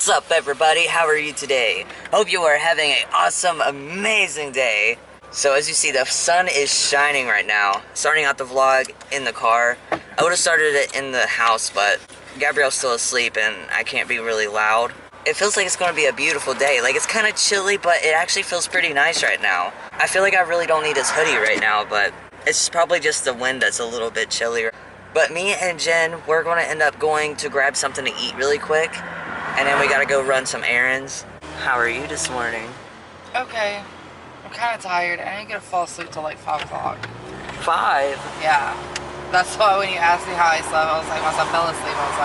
What's up, everybody? How are you today? Hope you are having an awesome, amazing day. So as you see, the sun is shining right now. Starting out the vlog in the car. I would have started it in the house, but Gabrielle's still asleep and I can't be really loud. It feels like it's going to be a beautiful day. Like, it's kind of chilly, but it actually feels pretty nice right now. I feel like I really don't need this hoodie right now, but it's probably just the wind that's a little bit chillier. But me and Jen, we're going to end up going to grab something to eat really quick. And then we gotta go run some errands. How are you this morning? Okay. I'm kind of tired. I ain't gonna fall asleep till like 5 o'clock. 5? Yeah. That's why when you asked me how I slept, I was like, once I fell asleep, I was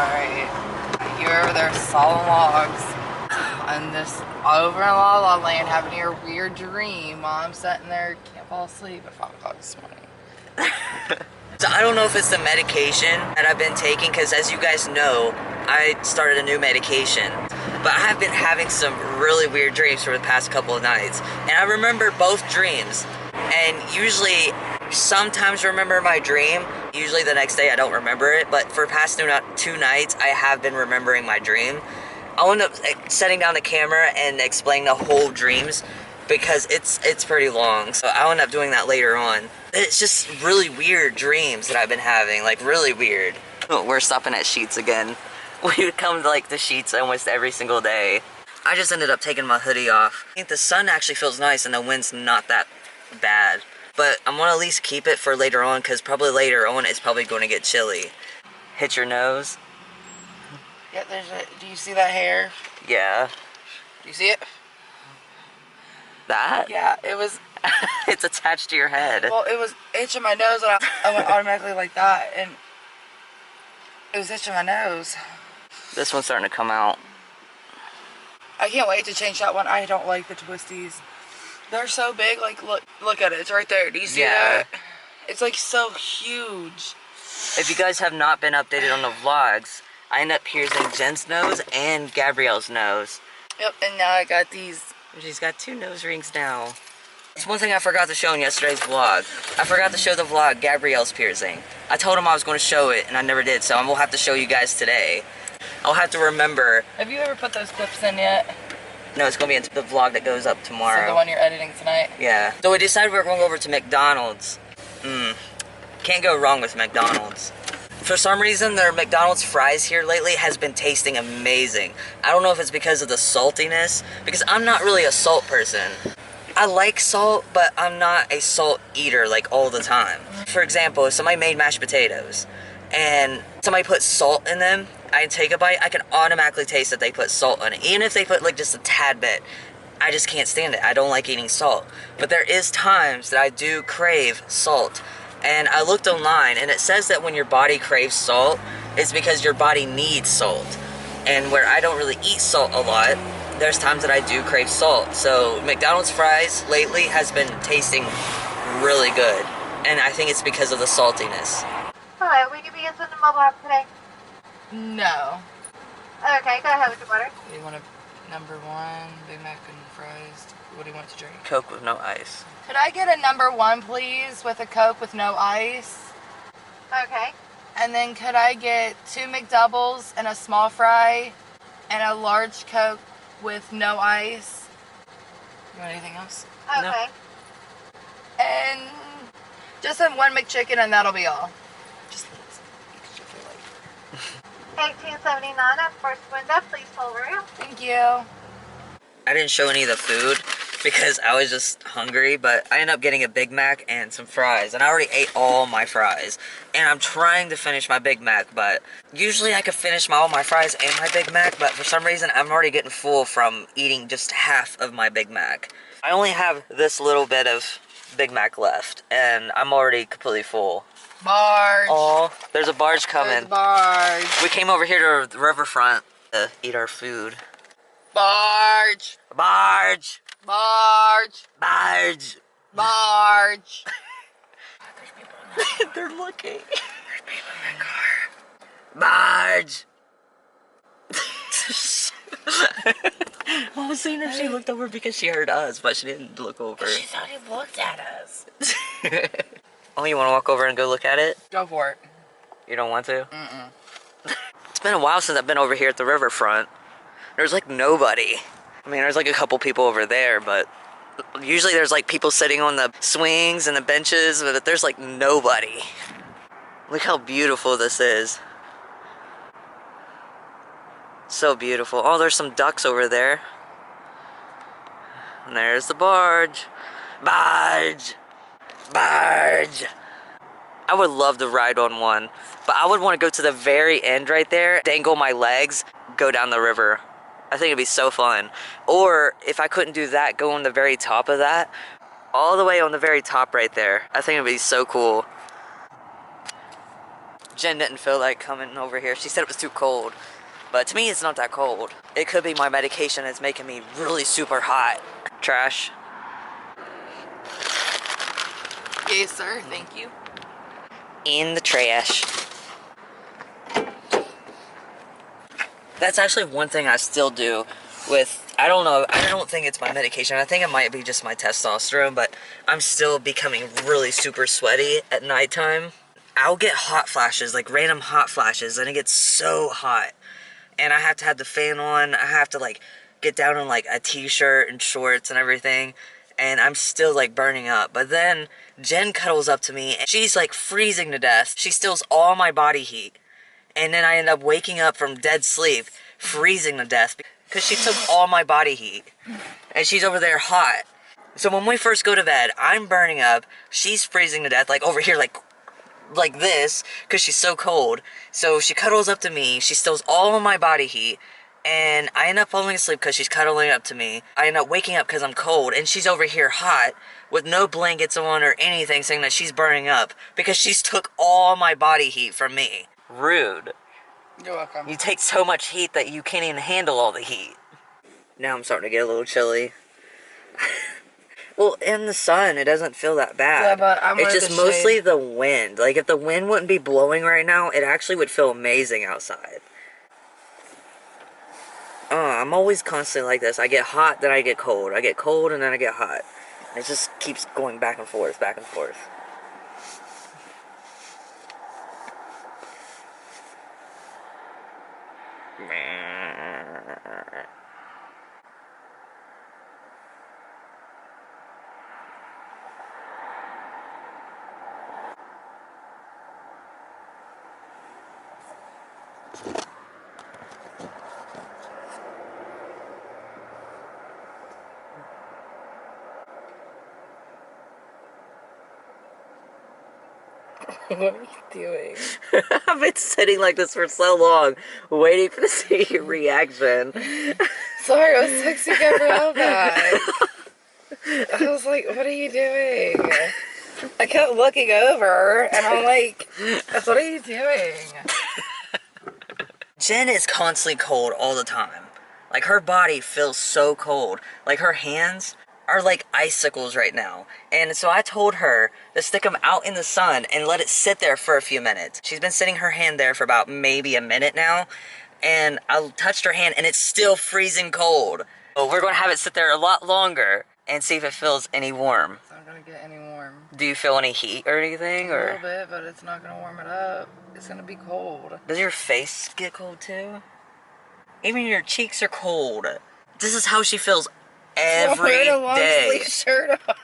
alright. You were over there sawing logs. And this over in La La Land having your weird dream while I'm sitting there, can't fall asleep at 5 o'clock this morning. So I don't know if it's the medication that I've been taking, because as you guys know, I started a new medication. But I have been having some really weird dreams for the past couple of nights. And I remember both dreams. And usually, sometimes remember my dream. Usually the next day I don't remember it. But for the past two nights, I have been remembering my dream. I'll end up setting down the camera and explaining the whole dreams, because it's pretty long. So I'll end up doing that later on. It's just really weird dreams that I've been having, like really weird. We're stopping at Sheetz again. We would come to like the Sheetz almost every single day. I just ended up taking my hoodie off. I think the sun actually feels nice and the wind's not that bad. But I'm gonna at least keep it for later on, because probably later on it's probably going to get chilly. Hit your nose. Yeah, do you see that hair? Yeah. Do you see it? That? Yeah, it was... It's attached to your head. Well, it was itching my nose, and I went automatically like that, and it was itching my nose. This one's starting to come out. I can't wait to change that one. I don't like the twisties. They're so big. Like, look at it. It's right there. Do you see that? It's like so huge. If you guys have not been updated on the vlogs, I end up piercing Jen's nose and Gabrielle's nose. Yep, and now I got these. She's got 2 nose rings now. It's one thing I forgot to show in yesterday's vlog. I forgot to show the vlog Gabrielle's piercing. I told him I was going to show it, and I never did, so I'm going to have to show you guys today. I'll have to remember. Have you ever put those clips in yet? No, it's going to be in the vlog that goes up tomorrow. So the one you're editing tonight? Yeah. So we decided we were going over to McDonald's. Can't go wrong with McDonald's. For some reason, their McDonald's fries here lately has been tasting amazing. I don't know if it's because of the saltiness, because I'm not really a salt person. I like salt, but I'm not a salt eater like all the time. For example, if somebody made mashed potatoes and somebody put salt in them, I take a bite, I can automatically taste that they put salt on it. Even if they put like just a tad bit, I just can't stand it. I don't like eating salt. But there is times that I do crave salt. And I looked online, and it says that when your body craves salt, it's because your body needs salt. And where I don't really eat salt a lot, there's times that I do crave salt. So McDonald's fries lately has been tasting really good. And I think it's because of the saltiness. Hello, will you be using the mobile app today? No. Okay, go ahead with your order. You want a number 1, Big Mac and fries? What do you want to drink? Coke with no ice. Could I get a number 1, please, with a Coke with no ice? Okay. And then could I get 2 McDoubles and a small fry and a large Coke with no ice? You want anything else? Okay. No. And just one McChicken, and that'll be all. Just $18.79 at first window. Please hold room. Thank you. I didn't show any of the food because I was just hungry, but I ended up getting a Big Mac and some fries, and I already ate all my fries. And I'm trying to finish my Big Mac, but usually I could finish all my fries and my Big Mac, but for some reason I'm already getting full from eating just half of my Big Mac. I only have this little bit of Big Mac left, and I'm already completely full. Barge. Oh, there's a barge coming. There's barge. We came over here to the riverfront to eat our food. Barge. Barge! Barge. Barge! Barge. They're looking. There's people in the car. Barge! I was seeing if she looked over because she heard us, but she didn't look over. She thought he looked at us. Oh, you want to walk over and go look at it? Go for it. You don't want to? Mm-mm. It's been a while since I've been over here at the riverfront. there's like nobody. I mean, there's like a couple people over there, but usually there's like people sitting on the swings and the benches, but there's like nobody. Look how beautiful this is. So beautiful. Oh, there's some ducks over there. And there's the barge. Barge! Barge! I would love to ride on one, but I would want to go to the very end right there, dangle my legs, go down the river. I think it'd be so fun. Or if I couldn't do that, go on the very top of that, all the way on the very top right there. I think it'd be so cool. Jen didn't feel like coming over here. She said it was too cold, but to me it's not that cold. It could be my medication is making me really super hot. Trash. Yes, sir. Thank you. In the trash. That's actually one thing I still do with, I don't know, I don't think it's my medication. I think it might be just my testosterone, but I'm still becoming really super sweaty at nighttime. I'll get hot flashes, like random hot flashes, and it gets so hot. And I have to have the fan on. I have to like get down in like a t-shirt and shorts and everything. And I'm still like burning up. But then Jen cuddles up to me and she's like freezing to death. She steals all my body heat. And then I end up waking up from dead sleep, freezing to death because she took all my body heat. And she's over there hot. So when we first go to bed, I'm burning up. She's freezing to death, like over here, like this, because she's so cold. So she cuddles up to me. She steals all of my body heat. And I end up falling asleep because she's cuddling up to me. I end up waking up because I'm cold, and she's over here hot with no blankets on or anything, saying that she's burning up because she's took all my body heat from me. Rude. You're welcome. You take so much heat that you can't even handle all the heat. Now I'm starting to get a little chilly. Well, in the sun, it doesn't feel that bad. Yeah, but I'm it's wearing just the mostly shade. the wind. Like, if the wind wouldn't be blowing right now, it actually would feel amazing outside. I'm always constantly like this. I get hot, then I get cold. I get cold, and then I get hot. It just keeps going back and forth, back and forth. What are you doing? I've been sitting like this for so long, waiting to see your reaction. Sorry, I was texting Gabrielle back. I was like, what are you doing? I kept looking over, and I'm like, what are you doing? Jen is constantly cold all the time. Like, her body feels so cold. Like, her hands are like icicles right now. And so I told her to stick them out in the sun and let it sit there for a few minutes. She's been sitting her hand there for about maybe a minute now. And I touched her hand and it's still freezing cold. But we're going to have it sit there a lot longer and see if it feels any warm. It's not gonna get any warm. Do you feel any heat or anything? A Or little bit, but it's not gonna warm it up. It's gonna be cold. does your face get cold too? Even your cheeks are cold. This is how she feels every Wearing a long day. sleeve shirt on.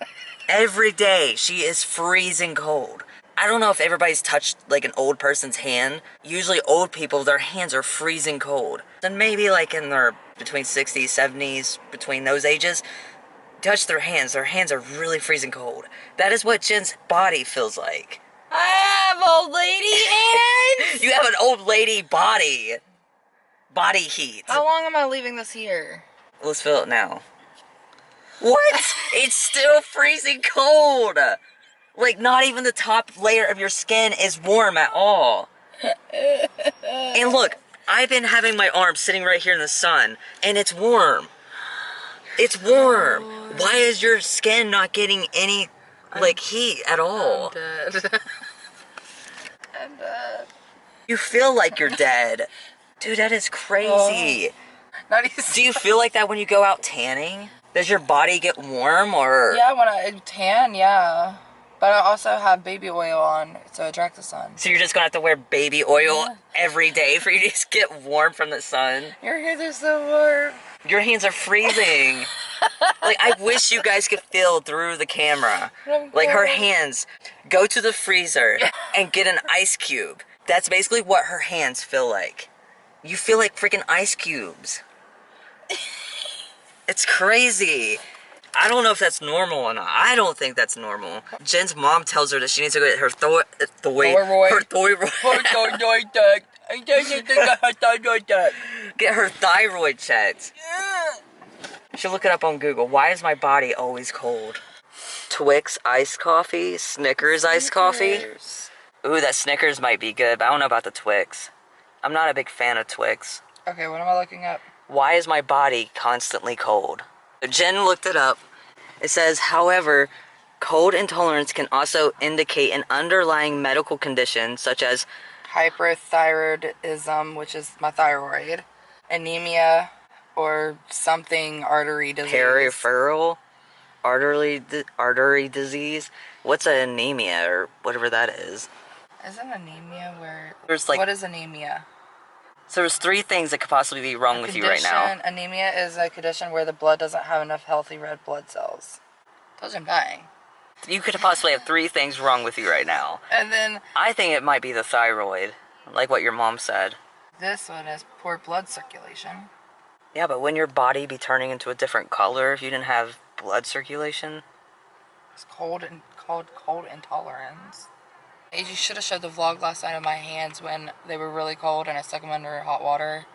Every day she is freezing cold. I don't know if everybody's touched like an old person's hand. Usually old people, their hands are freezing cold. Then maybe like in their between 60s, 70s, between those ages, touch their hands are really freezing cold. That is what Jen's body feels like. I have old lady hands. You have an old lady body. Body heat. How long am I leaving this here? Let's feel it now. What? It's still freezing cold. Like, not even the top layer of your skin is warm at all. And look, I've been having my arm sitting right here in the sun, and it's warm. It's warm. Why is your skin not getting any, like, heat at all? I'm dead. I'm dead. You feel like you're dead. Dude, that is crazy. Not even. Do you feel like that when you go out tanning? Does your body get warm, or? Yeah, when I tan, yeah. But I also have baby oil on to attract the sun. So you're just gonna have to wear baby oil every day for you to just get warm from the sun? Your hands are so warm. Your hands are freezing. Like, I wish you guys could feel through the camera. Like, her hands, go to the freezer and get an ice cube. That's basically what her hands feel like. You feel like freaking ice cubes. It's crazy. I don't know if that's normal or not. I don't think that's normal. Jen's mom tells her that she needs to get her thyroid. Get her thyroid checked. You should look it up on Google. Why is my body always cold? Twix iced coffee, Snickers iced coffee. Ooh, that Snickers might be good, but I don't know about the Twix. I'm not a big fan of Twix. Okay, what am I looking up? Why is my body constantly cold? Jen looked it up. It says, however, cold intolerance can also indicate an underlying medical condition such as Hyperthyroidism, which is my thyroid, anemia, or something artery disease. peripheral artery disease. What's an anemia or whatever that is? Isn't anemia where... There's like... What is anemia? So there's 3 things that could possibly be wrong with you right now. Anemia is a condition where the blood doesn't have enough healthy red blood cells. Tells you I'm dying. You could possibly have 3 things wrong with you right now. And then... I think it might be the thyroid, like what your mom said. This one is poor blood circulation. Yeah, but wouldn't your body be turning into a different color if you didn't have blood circulation? It's called cold intolerance. You should have showed the vlog last night of my hands when they were really cold and I stuck them under hot water.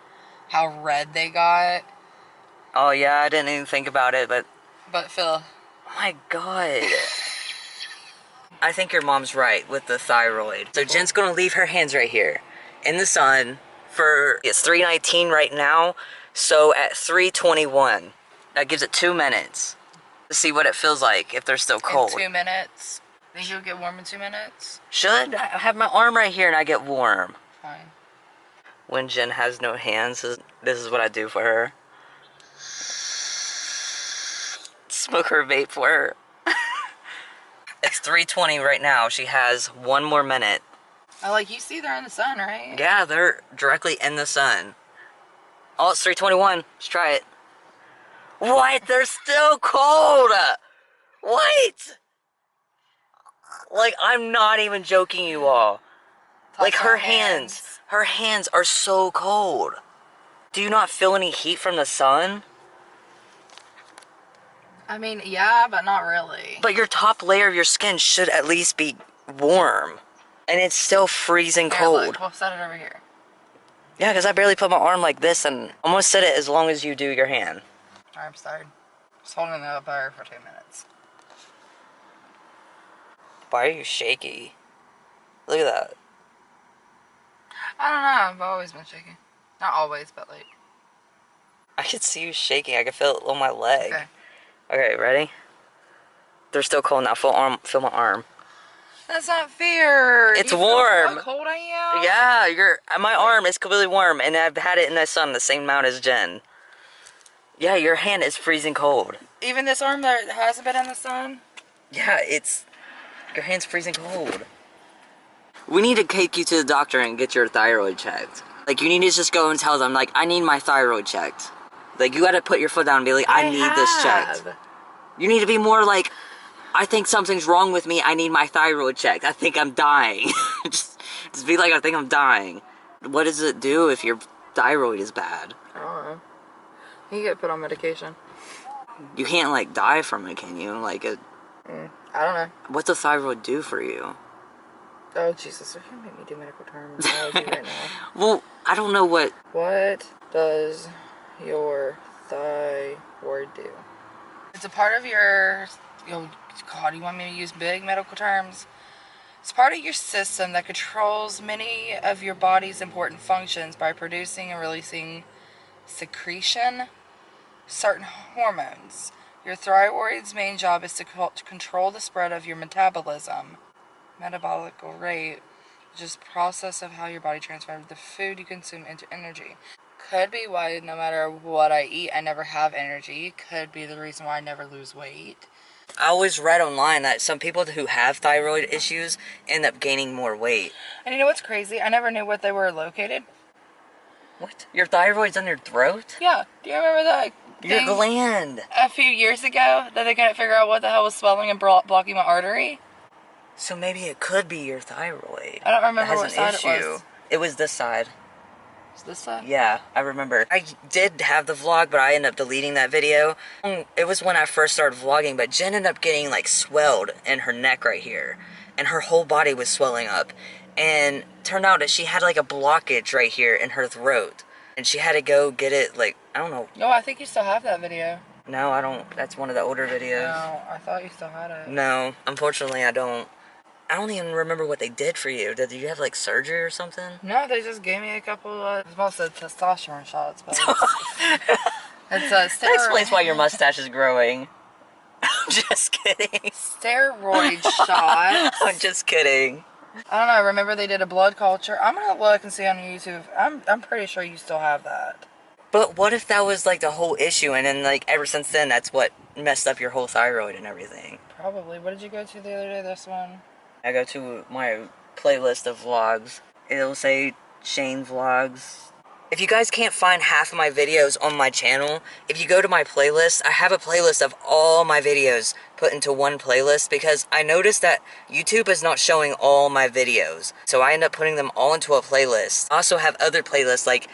How red they got. Oh yeah, I didn't even think about it, but... But Phil... Oh my god. I think your mom's right with the thyroid. So Jen's gonna leave her hands right here in the sun for... It's 3:19 right now, so at 3:21, that gives it 2 minutes to see what it feels like if they're still cold. In 2 minutes. Think you'll get warm in 2 minutes? Should. I have my arm right here and I get warm. Fine. When Jen has no hands, this is what I do for her. Smoke her vape for her. It's 3:20 right now. She has 1 more minute. Oh, like you see they're in the sun, right? Yeah, they're directly in the sun. Oh, it's 3:21. Let's try it. What? They're still cold! What? Like, I'm not even joking, you all. Like, her hands are so cold. Do you not feel any heat from the sun? I mean, yeah, but not really. But your top layer of your skin should at least be warm. And it's still freezing cold. Look, we'll set it over here. Yeah, because I barely put my arm like this and I'm gonna set it as long as you do your hand. Arm's tired. Just holding it up there for 2 minutes. Why are you shaky? Look at that. I don't know. I've always been shaking. Not always, but like. I can see you shaking. I can feel it on my leg. Okay. Okay, ready? They're still cold now. Feel my arm. That's not fair. It's You feel warm. how cold I am? Yeah, my arm is completely warm, and I've had it in the sun the same amount as Jen. Yeah, your hand is freezing cold. Even this arm that hasn't been in the sun? Yeah, your hand's freezing cold. We need to take you to the doctor and get your thyroid checked. Like, you need to just go and tell them, like, I need my thyroid checked. Like, you gotta put your foot down and be like, I need this checked. You need to be more like, I think something's wrong with me, I need my thyroid checked. I think I'm dying. just be like, I think I'm dying. What does it do if your thyroid is bad? I don't know. You get put on medication. You can't, like, die from it, can you? Like, I don't know. what's a thyroid do for you? Oh, Jesus. You're gonna make me do medical terminology right now. Well, I don't know what... What does your thyroid do? It's a part of your... Oh, God, you want me to use big medical terms? It's part of your system that controls many of your body's important functions by producing and releasing secretion, certain hormones. Your thyroid's main job is to control the spread of your metabolism. Metabolic rate, which is the process of how your body transfers the food you consume into energy. Could be why no matter what I eat, I never have energy. Could be the reason why I never lose weight. I always read online that some people who have thyroid issues end up gaining more weight. And you know what's crazy? I never knew what they were located. What? Your thyroid's in your throat? Yeah. Do you remember that Your thing gland. a few years ago that they couldn't figure out what the hell was swelling and blocking my artery? So maybe it could be your thyroid. I don't remember that has what an side issue. it was. It was this side. Is this side? Yeah, I remember. I did have the vlog, but I ended up deleting that video. It was when I first started vlogging, but Jen ended up getting like swelled in her neck right here. And her whole body was swelling up. And turned out that she had like a blockage right here in her throat. And she had to go get it, like, I don't know. No, I think you still have that video. No, I don't. That's one of the older videos. No, I thought you still had it. No, unfortunately I don't. I don't even remember what they did for you. Did you have like surgery or something? No, they just gave me a couple of, it's mostly testosterone shots, but it's a That explains why your mustache is growing. I'm just kidding. steroid shot. I'm just kidding. I don't know. I remember they did a blood culture. I'm gonna look and see on YouTube. I'm pretty sure you still have that. But what if that was like the whole issue, and then like ever since then, that's what messed up your whole thyroid and everything? Probably. What did you go to the other day? This one. I go to my playlist of vlogs. It'll say Shane Vlogs. If you guys can't find half of my videos on my channel, if you go to my playlist, I have a playlist of all my videos put into one playlist because I noticed that YouTube is not showing all my videos. So I end up putting them all into a playlist. I also have other playlists like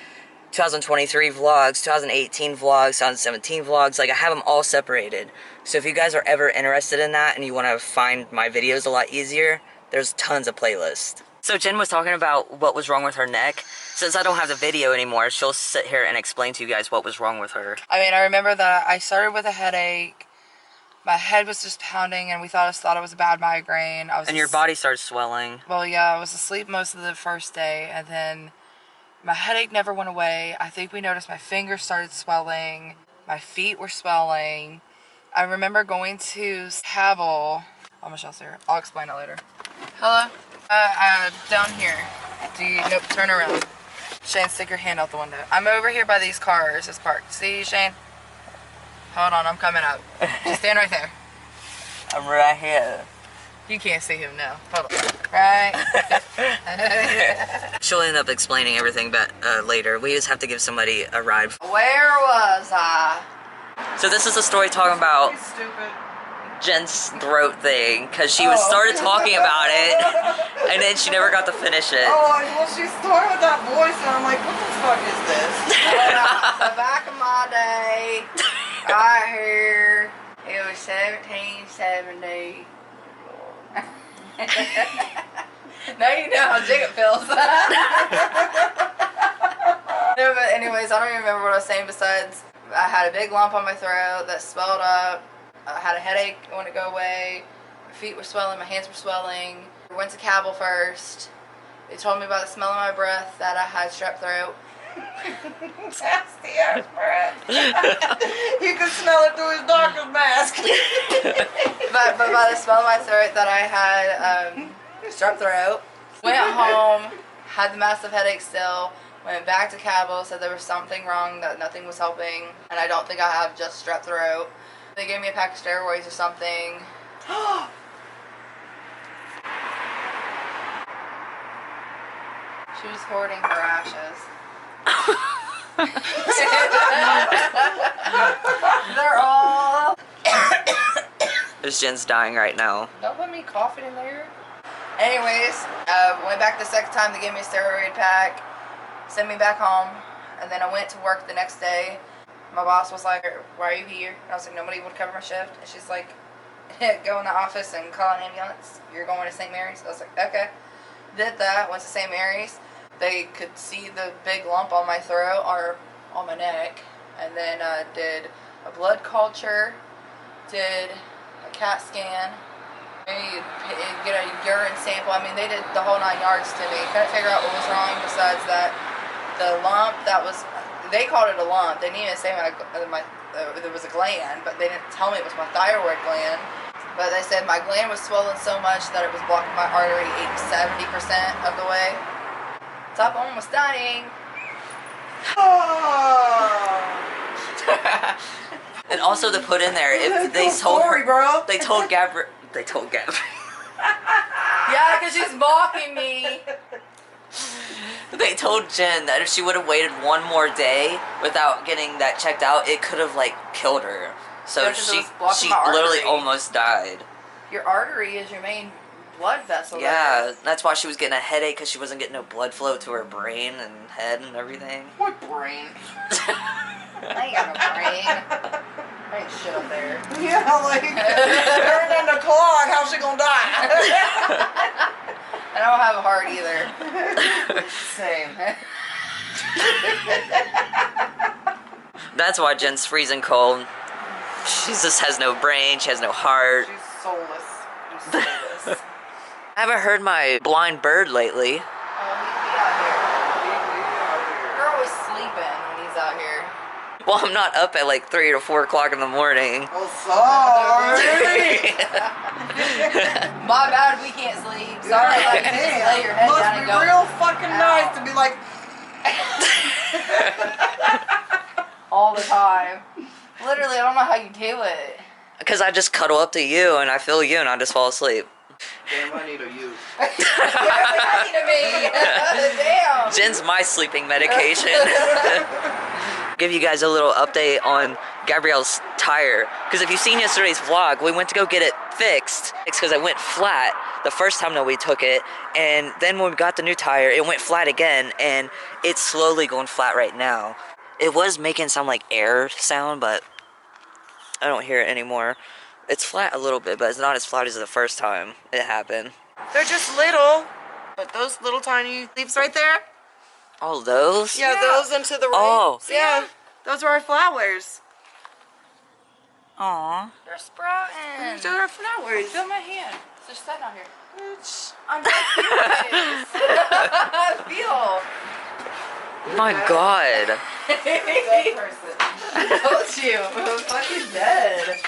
2023 vlogs, 2018 vlogs, 2017 vlogs. Like I have them all separated. So if you guys are ever interested in that and you want to find my videos a lot easier, there's tons of playlists. So Jen was talking about what was wrong with her neck. Since I don't have the video anymore, she'll sit here and explain to you guys what was wrong with her. I mean, I remember that I started with a headache. My head was just pounding, and we thought it was a bad migraine. And your body started swelling. Well, yeah, I was asleep most of the first day, and then my headache never went away. I think we noticed my fingers started swelling. My feet were swelling. I remember going to Havel. I'm gonna show you. I'll explain it later. Hello? Down here. Nope, turn around. Shane, stick your hand out the window. I'm over here by these cars. It's parked. See, Shane? Hold on, I'm coming up. Just stand right there. I'm right here. You can't see him now. Hold on. Right. She'll end up explaining everything later. We just have to give somebody a ride. Where was I? So this is a story talking about Stupid. Jen's throat thing, because she was started talking about it, and then she never got to finish it. Oh, well, she started with that voice, and I'm like, what the fuck is this? The back of my day, right here, it was 1770. Now you know how Jacob feels. No, but anyways, I don't even remember what I was saying besides I had a big lump on my throat that swelled up. I had a headache, it wouldn't go away. My feet were swelling, my hands were swelling. We went to Cabell first. They told me by the smell of my breath that I had strep throat. Nasty ass breath. You could smell it through his doctor's mask. but by the smell of my throat that I had strep throat. Went home, had the massive headache still. Went back to Cabell, said there was something wrong, that nothing was helping. And I don't think I have just strep throat. They gave me a pack of steroids or something. She was hoarding her ashes. They're all... This Jen's dying right now. Don't let me cough it in there. Anyways, went back the second time. They gave me a steroid pack. Sent me back home. And then I went to work the next day. My boss was like, why are you here? And I was like, nobody would cover my shift. And she's like, go in the office and call an ambulance. You're going to St. Mary's. I was like, okay. Did that. Went to St. Mary's. They could see the big lump on my throat or on my neck. And then did a blood culture. Did a CAT scan. Maybe get a urine sample. I mean, they did the whole 9 yards to me. Couldn't figure out what was wrong besides that the lump that was... They called it a lump. They didn't even say there was a gland, but they didn't tell me it was my thyroid gland. But they said my gland was swollen so much that it was blocking my artery 70% of the way. Top almost dying. And also to put in there, if they Cool told story, her, bro. they told Gabrielle, they told Gabrielle. Yeah, because she's mocking me. They told Jen that if she would have waited one more day without getting that checked out, it could have like killed her. So Yeah, 'cause it was blocking she my literally artery. almost died. Your artery is your main blood vessel. Yeah, that's why she was getting a headache because she wasn't getting no blood flow to her brain and head and everything. What brain? I ain't got no brain. I ain't shit up there. Yeah, like, turned into clog, how's she gonna die? I don't have a heart either. Same. That's why Jen's freezing cold. She just has no brain, she has no heart. She's soulless. She's soulless. I haven't heard my blind bird lately. Oh, he'd be out here. You're always sleeping when he's out here. Well, I'm not up at like 3 or 4 o'clock in the morning. Oh, sorry. My bad, we can't sleep. Sorry, like you just lay your head Must down be and go. real fucking Ow. nice to be like, All the time. Literally, I don't know how you do it. Because I just cuddle up to you and I feel you and I just fall asleep. damn, I need a you. I need to be. Damn. Jen's my sleeping medication. Give you guys a little update on Gabrielle's tire. Because if you've seen yesterday's vlog, we went to go get it fixed. It's because it went flat the first time that we took it. And then when we got the new tire, it went flat again. And it's slowly going flat right now. It was making some like air sound, but I don't hear it anymore. It's flat a little bit, but it's not as flat as the first time it happened. They're just little, but those little tiny leaves right there? All those? Yeah, those into the right. Oh. Yeah, those are our flowers. Aw. They're sprouting. Those are our flowers. Feel my hand. It's just sitting out here. Bitch. I'm not feel. My God. Dead person. I told you. I'm fucking dead.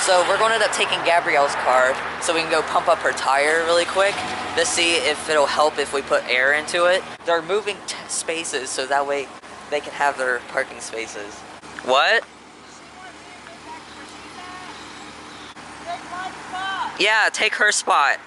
So we're going to end up taking Gabrielle's car so we can go pump up her tire really quick to see if it'll help if we put air into it. They're moving spaces so that way they can have their parking spaces. What? Yeah, take her spot.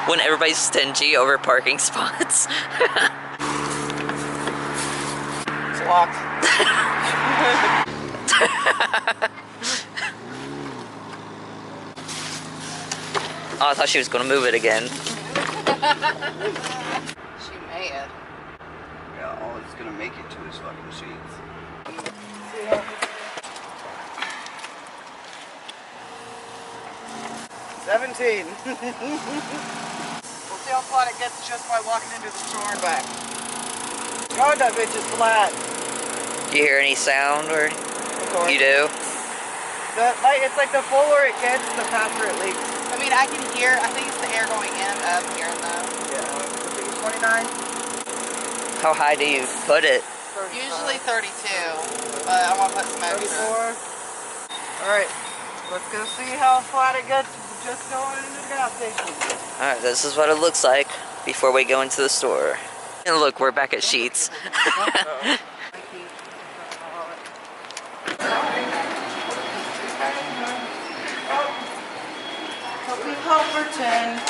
When everybody's stingy over parking spots. It's locked. Oh, I thought she was gonna move it again. She mad. Yeah, all it's gonna make it to his fucking sheets. 17. We'll see how flat it gets just by walking into the store and back. God, that bitch is flat. Do you hear any sound or you do? It's like the fuller it gets, the faster it leaks. I mean, I can hear. I think it's the air going in and up here, though. Yeah, 29. How high do you put it? Usually 32, but I want to put some extra. 34. Alright, let's go see how flat it gets just going into the gas station. Alright, this is what it looks like before we go into the store. And look, we're back at Sheets. Humberton.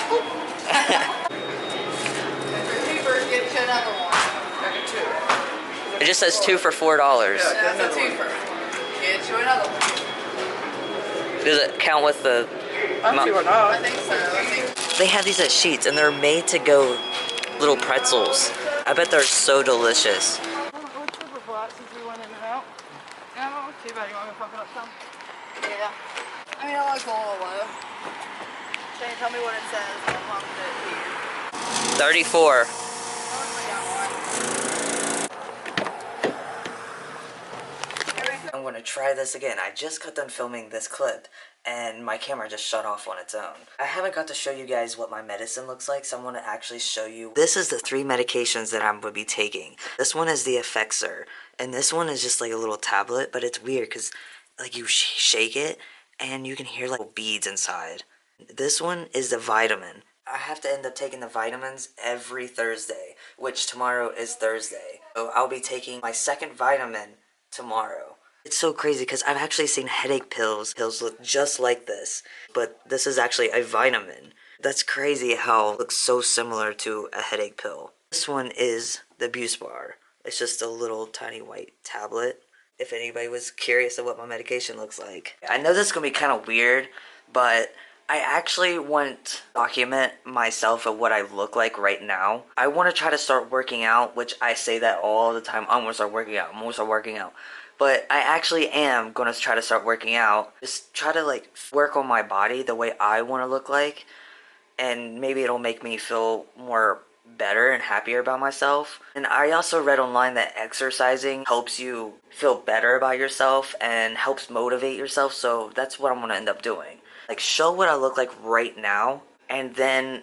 Cheaper, get you another one. It just says 2 for $4. That's a twofer. Get you another one. Does it count with the... I'm sure I not. think so. I think. They have these at Sheets and they're made to go little pretzels. I bet they're so delicious. What's super flat since we went in and out? No, too bad. You want me to pump it up some? Yeah. I mean, I like the little low. Shane, tell me what it says. I'll pump it here. 34. I'll put down one. gonna try this again. I just got done filming this clip and my camera just shut off on its own. I haven't got to show you guys what my medicine looks like, so I'm gonna actually show you. This is the 3 medications that I'm gonna be taking. This one is the Effexor, and this one is just like a little tablet, but it's weird because like you shake it and you can hear like beads inside. This one is the vitamin. I have to end up taking the vitamins every Thursday, which tomorrow is Thursday. So I'll be taking my second vitamin tomorrow. It's so crazy because I've actually seen headache pills. Pills look just like this, but this is actually a vitamin. That's crazy how it looks so similar to a headache pill. This one is the Buspar. It's just a little tiny white tablet. If anybody was curious of what my medication looks like. I know this is going to be kind of weird, but I actually want to document myself of what I look like right now. I want to try to start working out, which I say that all the time. I'm going to start working out. I'm going to start working out. But I actually am going to try to start working out. Just try to like work on my body the way I want to look like. And maybe it'll make me feel more better and happier about myself. And I also read online that exercising helps you feel better about yourself and helps motivate yourself. So that's what I'm going to end up doing. Like, show what I look like right now, and then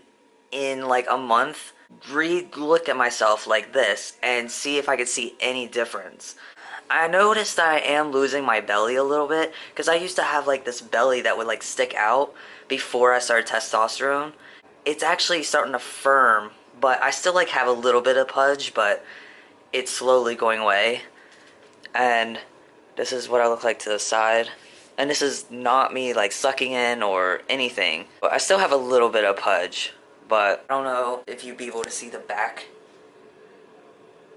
in like a month, look at myself like this and see if I could see any difference. I noticed that I am losing my belly a little bit, because I used to have like this belly that would like stick out before I started testosterone. It's actually starting to firm, but I still like have a little bit of pudge, but it's slowly going away. And this is what I look like to the side. And this is not me like sucking in or anything. But I still have a little bit of pudge. But I don't know if you'd be able to see the back.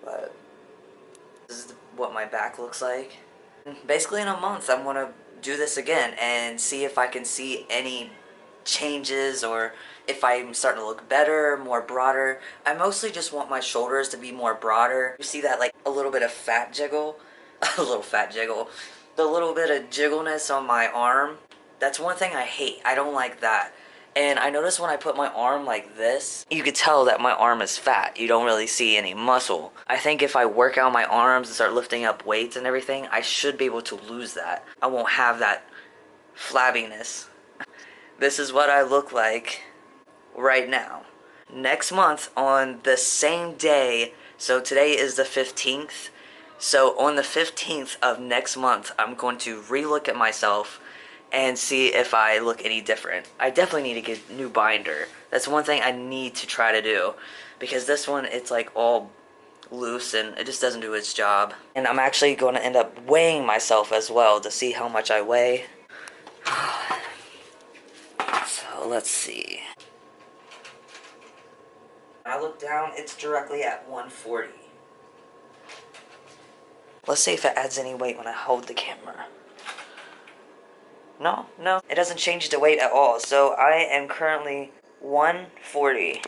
But this is what my back looks like. Basically in a month I'm going to do this again and see if I can see any changes or if I'm starting to look better, more broader. I mostly just want my shoulders to be more broader. You see that like a little bit of fat jiggle? A little fat jiggle. The little bit of jiggleness on my arm, that's one thing I hate. I don't like that. And I notice when I put my arm like this, you could tell that my arm is fat. You don't really see any muscle. I think if I work out my arms and start lifting up weights and everything, I should be able to lose that. I won't have that flabbiness. This is what I look like right now. Next month on the same day, so today is the 15th, so on the 15th of next month, I'm going to re-look at myself and see if I look any different. I definitely need to get a new binder. That's one thing I need to try to do, because this one, it's like all loose and it just doesn't do its job. And I'm actually going to end up weighing myself as well to see how much I weigh. So let's see. When I look down, it's directly at 140. Let's see if it adds any weight when I hold the camera. No, it doesn't change the weight at all. So I am currently 140.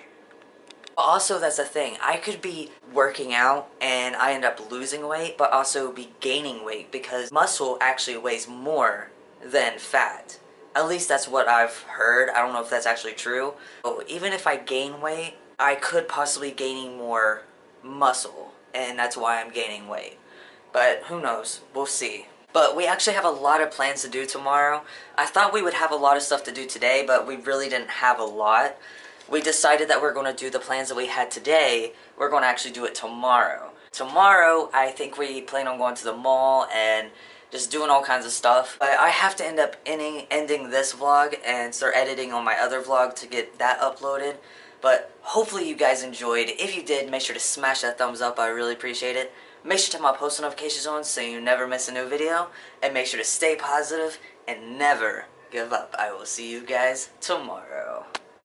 Also, that's the thing. I could be working out and I end up losing weight, but also be gaining weight, because muscle actually weighs more than fat. At least that's what I've heard. I don't know if that's actually true. But even if I gain weight, I could possibly gaining more muscle, and that's why I'm gaining weight. But who knows? We'll see. But we actually have a lot of plans to do tomorrow. I thought we would have a lot of stuff to do today, but we really didn't have a lot. We decided that we're going to do the plans that we had today. We're going to actually do it tomorrow. Tomorrow, I think we plan on going to the mall and just doing all kinds of stuff. But I have to end up ending this vlog and start editing on my other vlog to get that uploaded. But hopefully you guys enjoyed. If you did, make sure to smash that thumbs up. I really appreciate it. Make sure to have my post notifications on so you never miss a new video. And make sure to stay positive and never give up. I will see you guys tomorrow.